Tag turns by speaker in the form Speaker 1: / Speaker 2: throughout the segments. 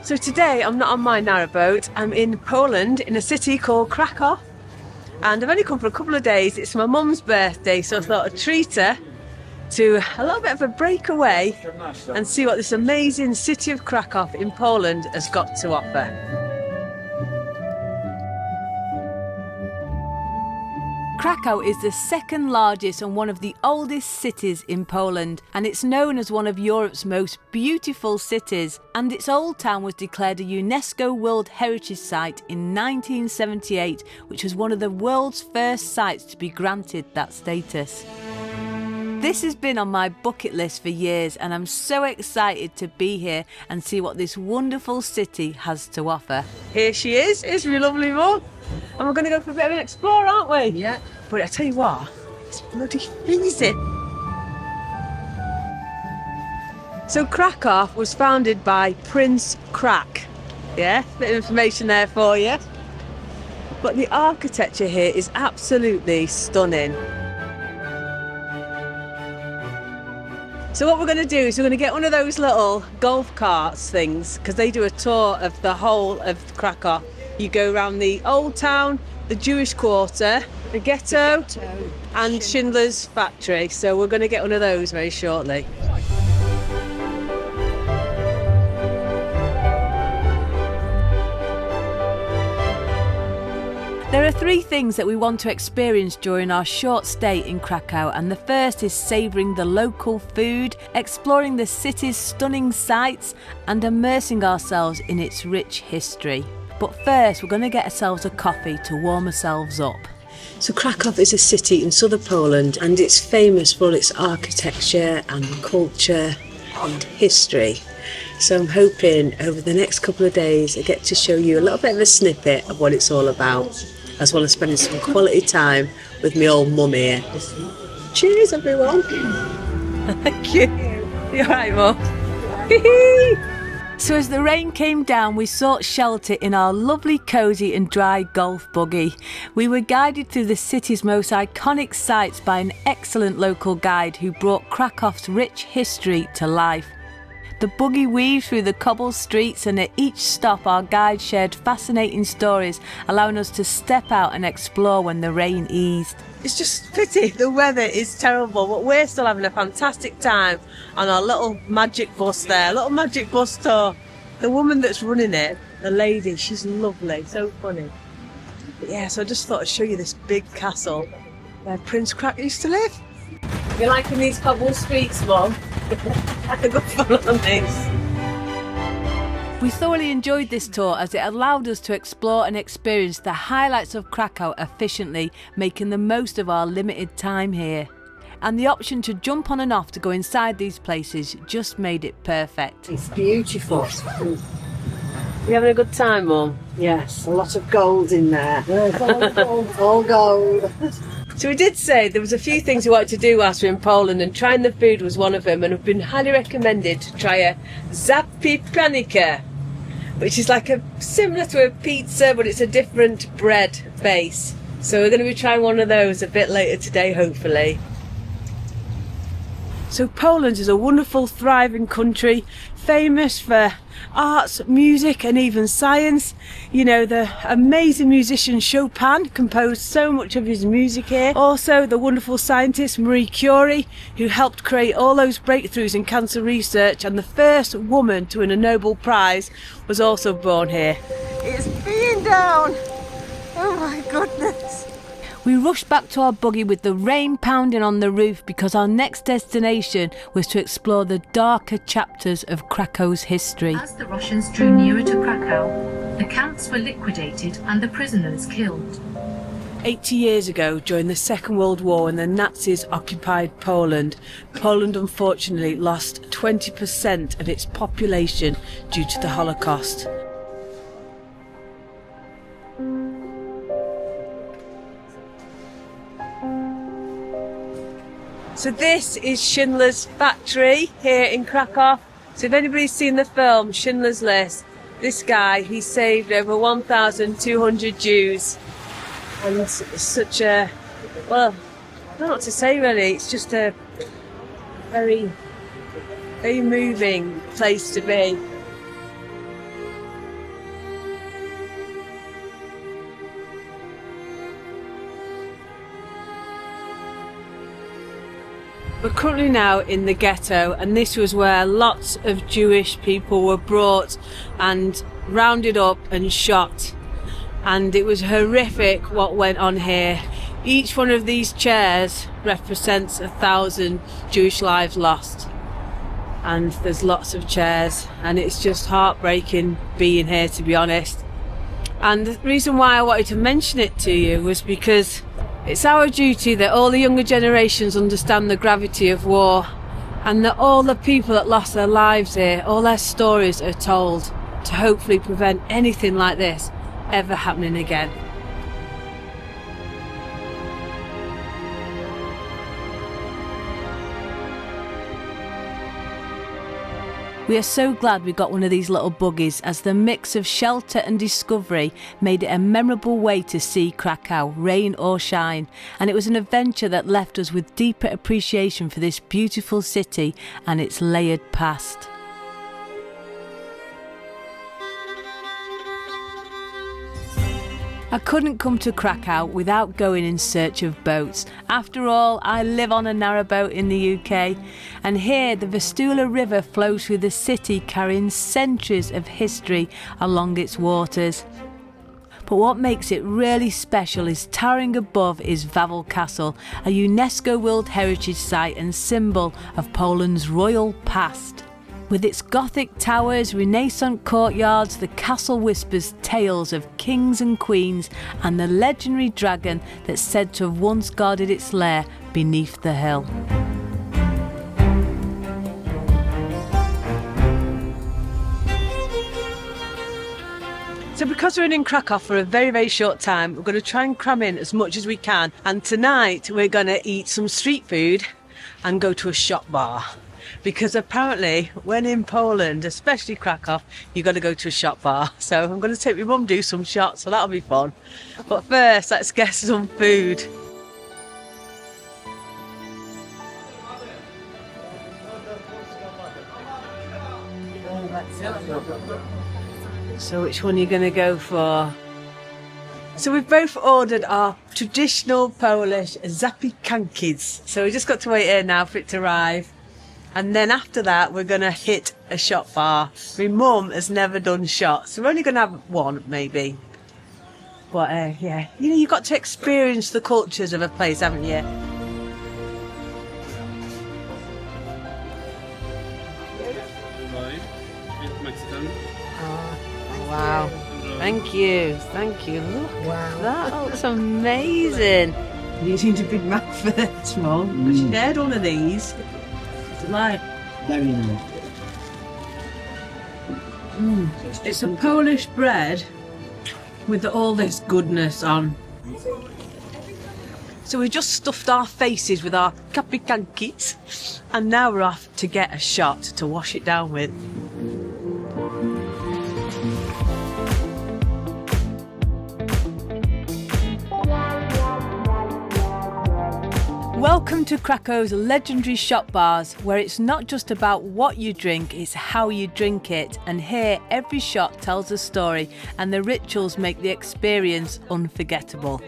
Speaker 1: So today I'm not on my narrowboat, I'm in Poland in a city called Krakow, and I've only come for a couple of days. It's my mum's birthday, so I thought I'd treat her to a little bit of a breakaway and see what this amazing city of Krakow in Poland has got to offer.
Speaker 2: Krakow is the second largest and one of the oldest cities in Poland, and it's known as one of Europe's most beautiful cities, and its old town was declared a UNESCO World Heritage Site in 1978, which was one of the world's first sites to be granted that status. This has been on my bucket list for years, and I'm so excited to be here and see what this wonderful city has to offer.
Speaker 1: Here she is, it's my lovely mum, and we're going to go for a bit of an explore, aren't we?
Speaker 2: Yeah.
Speaker 1: But I tell you what, it's bloody freezing. So Krakow was founded by Prince Krak. Yeah, bit of information there for you. But the architecture here is absolutely stunning. So what we're going to do is we're going to get one of those little golf carts things, because they do a tour of the whole of Krakow. You go around the old town, the Jewish quarter, the Ghetto, and Schindler's factory. So we're going to get one of those very shortly.
Speaker 2: There are three things that we want to experience during our short stay in Krakow, and the first is savouring the local food, exploring the city's stunning sights and immersing ourselves in its rich history. But first we're going to get ourselves a coffee to warm ourselves up.
Speaker 1: So Krakow is a city in southern Poland, and it's famous for its architecture and culture and history. So I'm hoping over the next couple of days I get to show you a little bit of a snippet of what it's all about, as well as spending some quality time with my old mum here. Cheers everyone!
Speaker 2: Thank you. You alright, Mum? So as the rain came down, we sought shelter in our lovely, cosy and dry golf buggy. We were guided through the city's most iconic sites by an excellent local guide who brought Krakow's rich history to life. The buggy weaved through the cobbled streets, and at each stop our guide shared fascinating stories, allowing us to step out and explore when the rain eased.
Speaker 1: It's just pity the weather is terrible, but we're still having a fantastic time on our little magic bus there, little magic bus tour. The woman that's running it, the lady, she's lovely, so funny. But yeah, so I just thought I'd show you this big castle where Prince Krak used to live. You're liking these cobbled streets, Mum? I could go fun on this.
Speaker 2: We thoroughly enjoyed this tour as it allowed us to explore and experience the highlights of Krakow efficiently, making the most of our limited time here. And the option to jump on and off to go inside these places just made it perfect.
Speaker 1: It's beautiful. You having a good time, Mum?
Speaker 3: Yes, a lot of gold in there. Yes, all gold. All gold.
Speaker 1: So we did say there was a few things we wanted to do whilst we were in Poland, and trying the food was one of them, and have been highly recommended to try a zapipanika, which is like similar to a pizza, but it's a different bread base. So we're going to be trying one of those a bit later today, hopefully. So Poland is a wonderful, thriving country, famous for arts, music and even science. You know, the amazing musician Chopin composed so much of his music here. Also the wonderful scientist Marie Curie, who helped create all those breakthroughs in cancer research, and the first woman to win a Nobel Prize was also born here. It's being down! Oh my goodness!
Speaker 2: We rushed back to our buggy with the rain pounding on the roof, because our next destination was to explore the darker chapters of Krakow's history.
Speaker 4: As the Russians drew nearer to Krakow, the camps were liquidated and the prisoners killed.
Speaker 1: 80 years ago, during the Second World War, when the Nazis occupied Poland, Poland unfortunately lost 20% of its population due to the Holocaust. So this is Schindler's factory here in Krakow. So if anybody's seen the film Schindler's List, this guy, he saved over 1,200 Jews. And it's such a, well, I don't know what to say really, it's just a very, very moving place to be. We're currently now in the ghetto, and this was where lots of Jewish people were brought and rounded up and shot. And it was horrific what went on here. Each one of these chairs represents 1,000 Jewish lives lost. And there's lots of chairs, and it's just heartbreaking being here, to be honest. And the reason why I wanted to mention it to you was because it's our duty that all the younger generations understand the gravity of war, and that all the people that lost their lives here, all their stories are told to hopefully prevent anything like this ever happening again.
Speaker 2: We are so glad we got one of these little buggies, as the mix of shelter and discovery made it a memorable way to see Krakow, rain or shine, and it was an adventure that left us with deeper appreciation for this beautiful city and its layered past. I couldn't come to Krakow without going in search of boats. After all, I live on a narrowboat in the UK, and here the Vistula River flows through the city, carrying centuries of history along its waters. But what makes it really special is towering above is Wawel Castle, a UNESCO World Heritage Site and symbol of Poland's royal past. With its Gothic towers, Renaissance courtyards, the castle whispers tales of kings and queens and the legendary dragon that's said to have once guarded its lair beneath the hill.
Speaker 1: So because we're in Krakow for a very, very short time, we're going to try and cram in as much as we can. And tonight we're going to eat some street food and go to a shop bar. Because apparently when in Poland, especially Krakow, you've got to go to a shop bar. So I'm going to take my mum do some shots, so that'll be fun. But first, let's get some food. So which one are you going to go for? So we've both ordered our traditional Polish zapiekanki. So we just got to wait here now for it to arrive. And then after that, we're going to hit a shot bar. My mum has never done shots, so we're only going to have one, maybe. But yeah, you know, you've got to experience the cultures of a place, haven't you? Oh, wow. Thank you. Thank you. Look, wow. That looks amazing. You seem a big mouth for that small. But she shared one of these. Like
Speaker 3: Very nice.
Speaker 1: It's a Polish bread with all this goodness on. So we just stuffed our faces with our zapiekanki, and now we're off to get a shot to wash it down with.
Speaker 2: Welcome to Krakow's legendary shop bars, where it's not just about what you drink, it's how you drink it. And here, every shot tells a story, and the rituals make the experience unforgettable.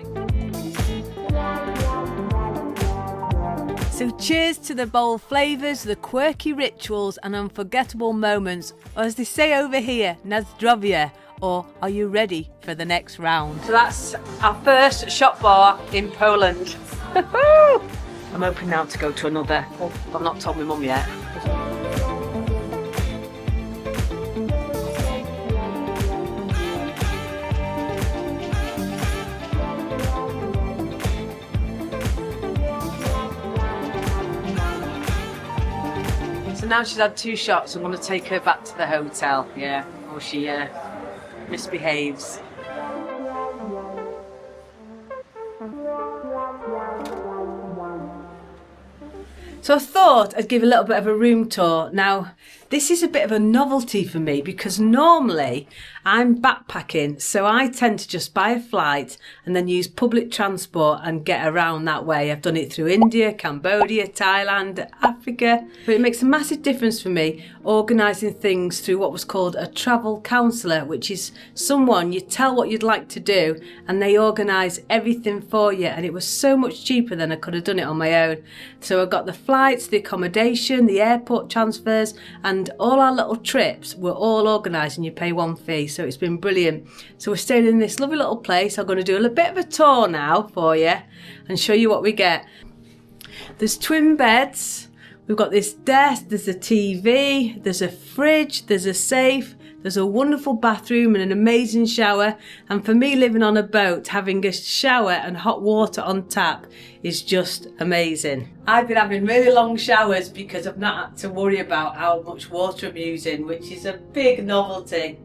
Speaker 2: So cheers to the bold flavours, the quirky rituals and unforgettable moments, or as they say over here, na zdrowie, or are you ready for the next round?
Speaker 1: So that's our first shop bar in Poland. I'm hoping now to go to another. Oh, I've not told my mum yet. So now she's had 2 shots, I'm going to take her back to the hotel, yeah, or she misbehaves. So I thought I'd give a little bit of a room tour. Now, This is a bit of a novelty for me because normally I'm backpacking, so I tend to just buy a flight and then use public transport and get around that way. I've done it through India, Cambodia, Thailand, Africa, but it makes a massive difference for me organising things through what was called a travel counsellor, which is someone you tell what you'd like to do and they organise everything for you, and it was so much cheaper than I could have done it on my own. So I got the flights, the accommodation, the airport transfers, and all our little trips were all organised and you pay one fee, so it's been brilliant. So we're staying in this lovely little place. I'm going to do a little bit of a tour now for you and show you what we get. There's twin beds, we've got this desk, there's a TV, there's a fridge, there's a safe, there's a wonderful bathroom and an amazing shower. And for me, living on a boat, having a shower and hot water on tap is just amazing. I've been having really long showers because I've not had to worry about how much water I'm using, which is a big novelty.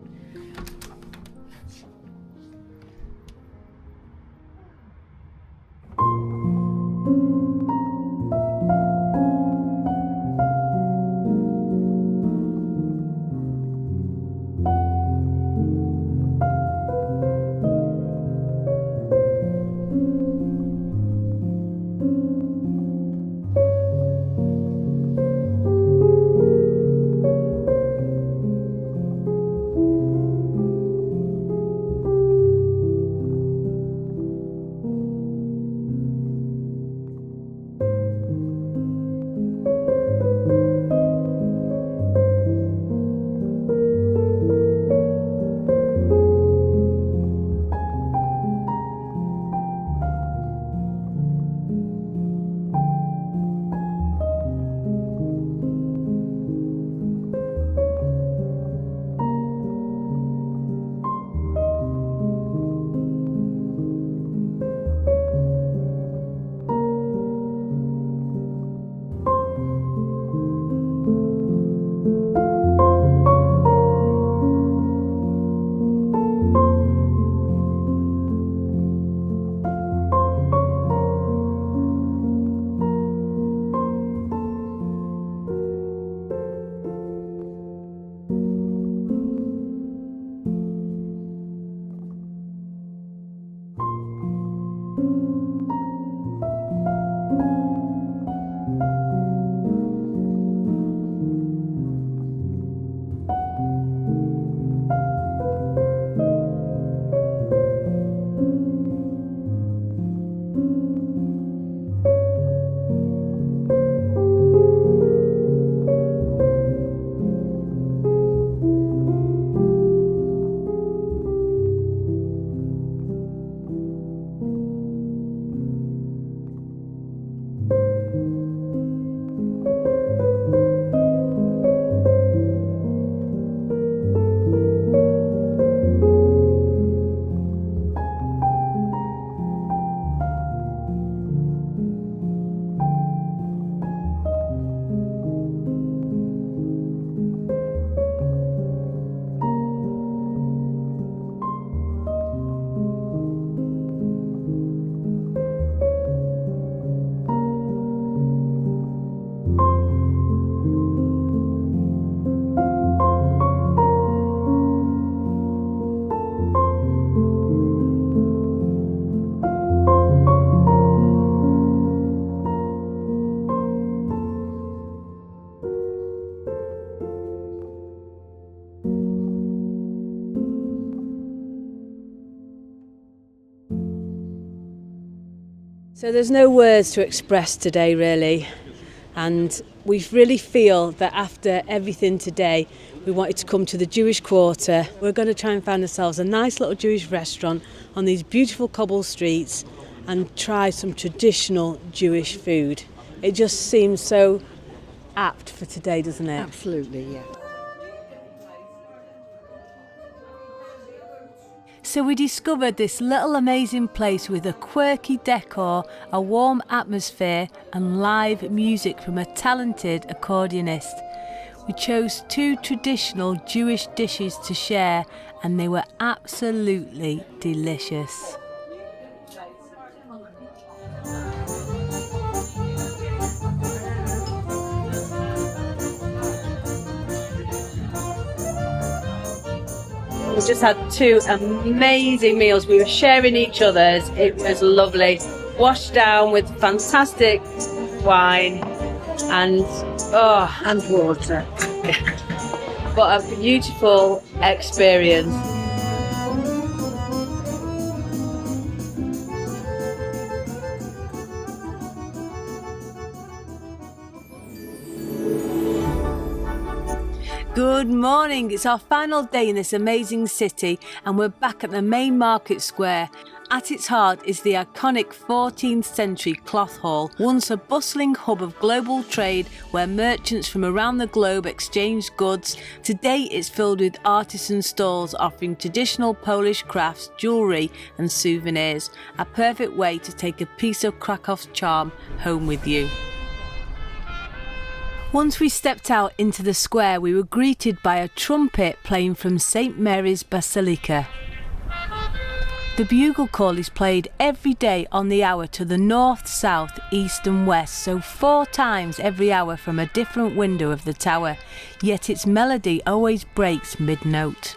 Speaker 1: So there's no words to express today really, and we really feel that after everything today we wanted to come to the Jewish Quarter. We're going to try and find ourselves a nice little Jewish restaurant on these beautiful cobble streets and try some traditional Jewish food. It just seems so apt for today, doesn't it?
Speaker 3: Absolutely, yeah.
Speaker 2: So we discovered this little amazing place with a quirky decor, a warm atmosphere and live music from a talented accordionist. We chose 2 traditional Jewish dishes to share and they were absolutely delicious. We just had 2 amazing meals. We were sharing each other's. It was lovely. Washed down with fantastic wine and
Speaker 3: water.
Speaker 2: what a beautiful experience. Good morning, it's our final day in this amazing city and we're back at the main market square. At its heart is the iconic 14th century cloth hall, once a bustling hub of global trade where merchants from around the globe exchanged goods. Today it's filled with artisan stalls offering traditional Polish crafts, jewellery and souvenirs. A perfect way to take a piece of Krakow's charm home with you. Once we stepped out into the square, we were greeted by a trumpet playing from St Mary's Basilica. The bugle call is played every day on the hour to the north, south, east and west, so 4 times every hour from a different window of the tower, yet its melody always breaks mid-note.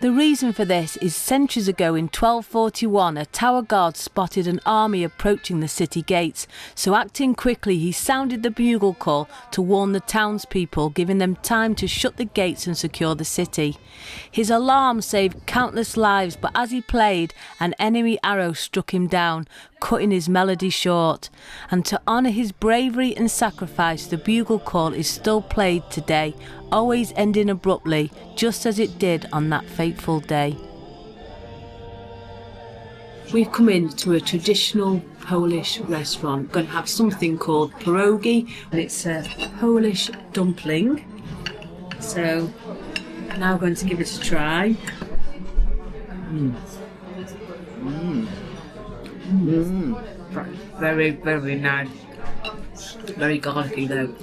Speaker 2: The reason for this is centuries ago in 1241 a tower guard spotted an army approaching the city gates, so acting quickly he sounded the bugle call to warn the townspeople, giving them time to shut the gates and secure the city. His alarm saved countless lives, but as he played, an enemy arrow struck him down, cutting his melody short. And to honour his bravery and sacrifice, the bugle call is still played today, always ending abruptly, just as it did on that fateful day. We've come into a traditional Polish restaurant. We're going to have something called pierogi, and it's a Polish dumpling. So now going to give it a try. Very, very nice. Very garlicky though.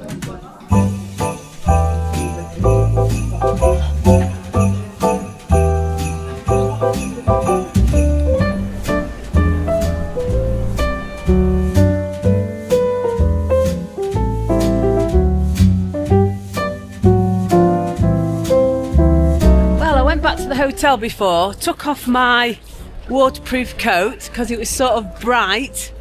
Speaker 2: Well, I went back to the hotel before, took off my waterproof coat because it was sort of bright,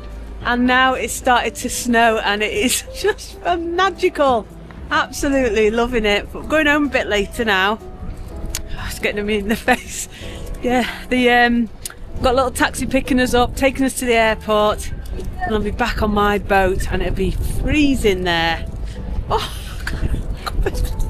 Speaker 2: and now it's started to snow and it is just magical. Absolutely loving it, but going home a bit later now. Oh, it's getting me in the face. Yeah, got a little taxi picking us up, taking us to the airport, and I'll be back on my boat and it'll be freezing there. Oh God,